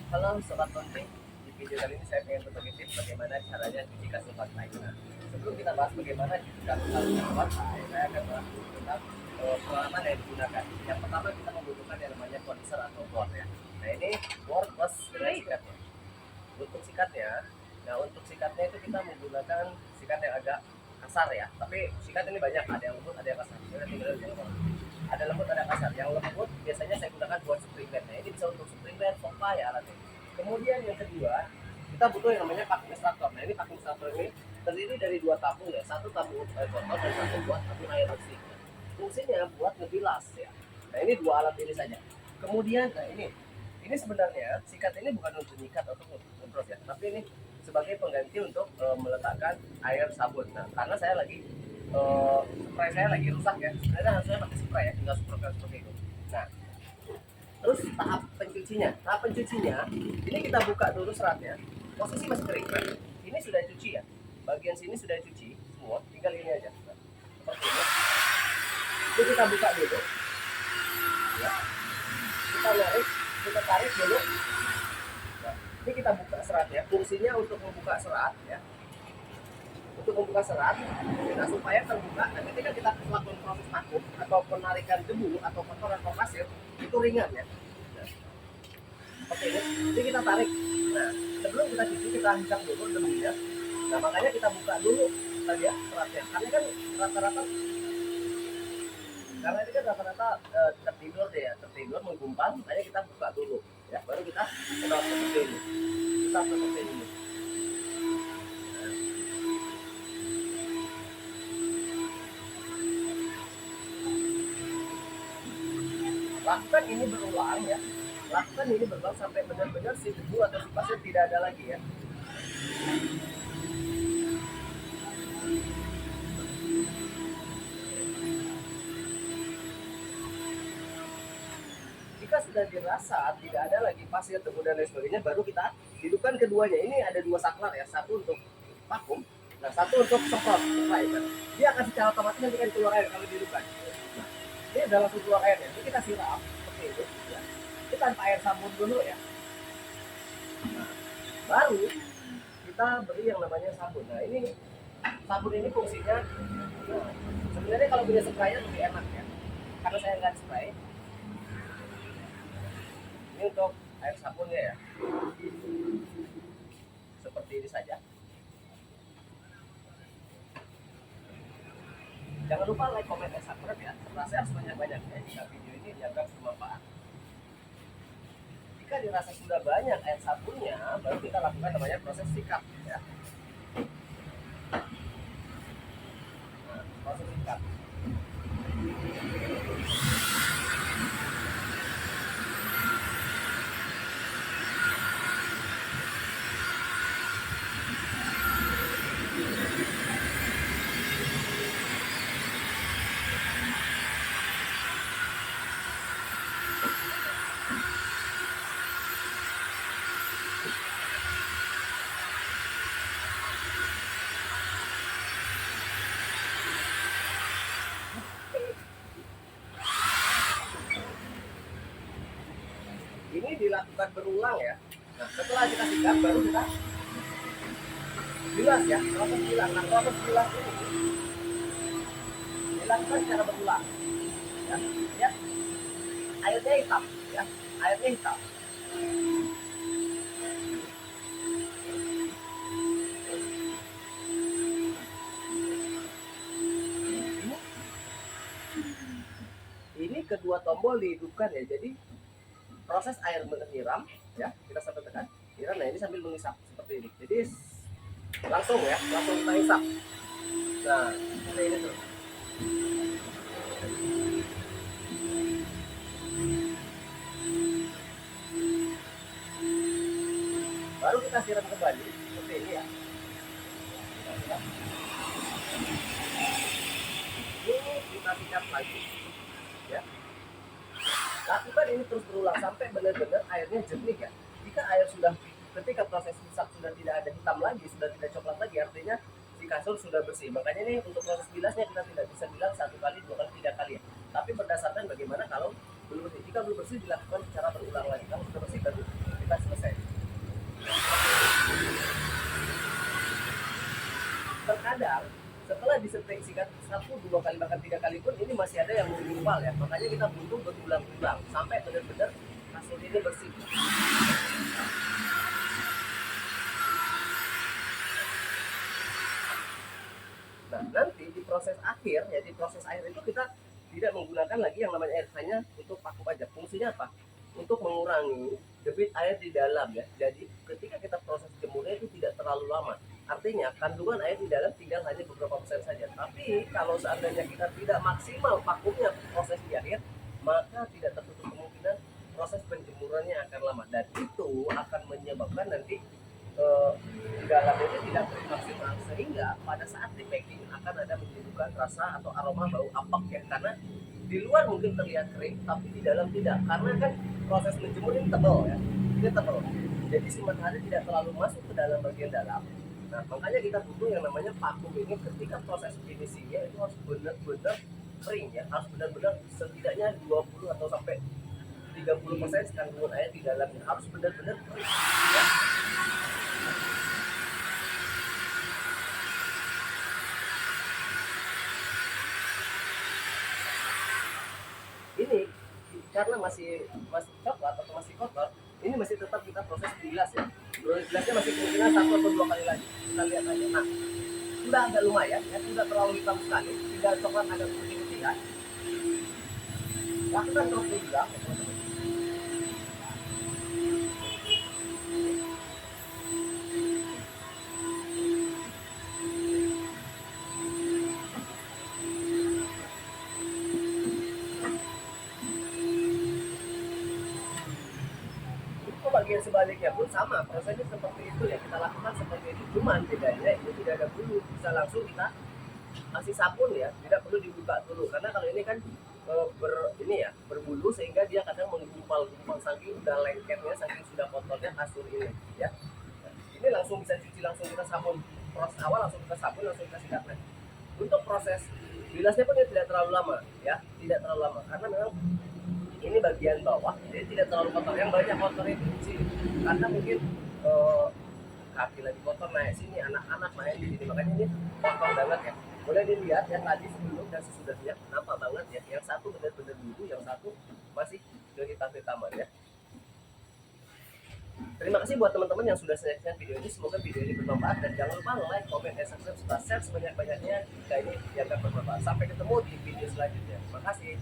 Halo Sobat Konti, di video kali ini saya ingin berbagi tips bagaimana caranya cuci kasur lantai. Nah, sebelum kita bahas bagaimana cuci kasur lantai, saya akan bahas dulu tentang peralatan yang digunakan. Yang pertama kita membutuhkan yang namanya condenser atau board ya. Nah ini board plus dengan sikatnya. Untuk sikatnya itu kita menggunakan sikat yang agak kasar ya. Tapi sikat ini banyak, ada yang lembut, ada yang kasar. Kita tinggal yang lembut. Ada lembut, ada kasar. Yang lembut biasanya saya gunakan buat spring bed. Nah ini bisa untuk spring bed, sofa ya alatnya. Kemudian yang kedua, kita butuh yang namanya vacuum extractor. Nah ini vacuum extractor ini terdiri dari dua tabung ya, satu tabung air kotor dan satu buat tabung air bersih. Fungsinya buat ngebilas ya. Nah ini dua alat ini saja. Kemudian nah ini sebenarnya sikat ini bukan untuk nyikat atau ngepros ya, tapi ini sebagai pengganti untuk meletakkan air sabun. Nah karena saya lagi spray saya lagi rusak ya, sebenarnya harusnya pakai spray ya, tinggal semprotkan seperti itu. Nah terus tahap pencucinya ini kita buka dulu seratnya, posisi masih kering kan, ini sudah cuci ya, bagian sini sudah cuci semua, tinggal ini aja nah, seperti ini. Itu kita buka dulu ya, kita tarik dulu. Nah, ini kita buka seratnya, fungsinya untuk membuka serat ya, nah supaya terbuka. Nah ketika kita melakukan proses vakum atau penarikan debu atau kotoran atau pasir itu ringan ya. Nah, seperti ini. Jadi kita tarik. Nah sebelum kita cuci kita hisap dulu debunya. Nah makanya kita buka dulu tadi ya seratnya. Karena ini kan rata-rata tertidur menggumpal, makanya kita buka dulu ya, baru kita sedot seperti ini. Kita seperti ini. Lakukan ini berulang ya, sampai benar-benar si debu atau si pasir tidak ada lagi ya. Jika sudah dirasa tidak ada lagi pasir, debu dan lain sebagainya, baru kita hidupkan keduanya. Ini ada dua saklar ya, satu untuk vakum, nah satu untuk semprot supply kan. Dia akan secara otomatis nanti kan keluar air kalau dihidupkan. Nah, ini adalah langsung keluar airnya. Ini kita siram seperti itu ya. Ini tanpa air sabun dulu ya. Nah, baru kita beri yang namanya sabun. Nah ini sabun ini fungsinya, nah, sebenarnya kalau punya sprayer lebih enak ya, karena saya nggak spray. Ini untuk air sabunnya ya, seperti ini saja. Jangan lupa like, comment, dan subscribe ya, serta share sebanyak-banyaknya jika video ini dianggap bermanfaat. Jika dirasa sudah banyak air sabunnya, baru kita lakukan namanya proses sikat ya. Nah, proses sikat. Ini dilakukan berulang ya. Nah setelah kita sikat baru kita bilas ya, proses bilas. Nah proses bilas ini dilakukan secara berulang ya. Ya airnya hitam ya, airnya hitam. Ini kedua tombol dihidupkan ya, jadi proses air menyiram ya, kita sampai tekan siram. Nah ini sambil mengisap seperti ini, jadi langsung kita hisap. Nah seperti ini tuh. Baru kita siram kembali seperti ini ya. Ini kita sikat lagi ya. Lakukan ini terus berulang sampai benar-benar airnya jernih ya. Jika air sudah, ketika proses hisap sudah tidak ada hitam lagi, sudah tidak coklat lagi, artinya si kasur sudah bersih. Makanya ini untuk proses bilasnya kita tidak bisa bilang 1 kali, 2 kali, 3 kali ya, tapi berdasarkan bagaimana kalau belum bersih. Jika belum bersih dilakukan secara berulang lagi. Kalau sudah bersih baru kita selesai. kali bahkan 3 kali pun ini masih ada yang menggumpal ya. Makanya kita butuh berulang-ulang sampai benar-benar kasur ini bersih. Nah, nanti di proses akhir, ya di proses akhir itu kita tidak menggunakan lagi yang namanya air, hanya untuk vakum aja. Fungsinya apa? Untuk mengurangi debit air di dalam ya. Jadi ketika kita proses jemurnya itu tidak terlalu lama. Artinya kandungan air di dalam tinggal hanya beberapa persen saja. Tapi kalau seandainya kita tidak maksimal vakumnya proses di akhir, maka tidak tertutup kemungkinan proses penjemurannya akan lama, dan itu akan menyebabkan nanti di dalam itu tidak maksimal, sehingga pada saat di packing akan ada menimbulkan rasa atau aroma bau apek ya, karena di luar mungkin terlihat kering tapi di dalam tidak, karena kan proses menjemur ini tebal ya, ini tebal, jadi si matahari tidak terlalu masuk ke dalam bagian dalam. Nah, makanya kita butuh yang namanya vakum ini ketika proses finishingnya itu harus benar-benar kering ya, harus benar-benar setidaknya 20 atau sampai 30% kandungan air di dalamnya harus benar-benar kering ya. Ini karena masih coklat atau masih kotor, ini masih tetap kita proses bilas ya. Bilasnya masih kemungkinan 1 atau 2 kali lagi, kita lihat aja. Nah, sudah agak lumayan ya, sudah terlalu hitam sekali, tinggal coklat agak putih-putihan. Lakukan terus dibilas ya, teman-teman. Bagian sebaliknya pun sama, prosesnya seperti itu ya, kita lakukan seperti itu, cuman bedanya ini tidak ada bulu, bisa langsung kita kasih sabun ya, tidak perlu dibuka dulu, karena kalau ini kan berbulu sehingga dia kadang menggumpal-gumpal saking udah lengketnya, saking sudah kotornya kasur ini ya. Nah, ini langsung bisa cuci, langsung kita sabun, proses awal langsung kita sabun, langsung kita sikat. Nah, untuk proses bilasnya pun tidak terlalu lama ya, tidak terlalu lama, karena memang ini bagian bawah jadi tidak terlalu kotor, yang banyak kotor itu kecil karena mungkin kaki lagi kotor naik sini, anak-anak main di sini, makanya ini kotor banget ya. Boleh dilihat yang tadi sebelum dan sesudahnya, nampak banget ya, yang satu benar-benar biru, yang satu masih kehitam-hitaman ya. Terima kasih buat teman-teman yang sudah menyaksikan video ini, semoga video ini bermanfaat, dan jangan lupa like, comment, dan subscribe serta share sebanyak-banyaknya jika ini dianggap bermanfaat. Sampai ketemu di video selanjutnya. Terima kasih.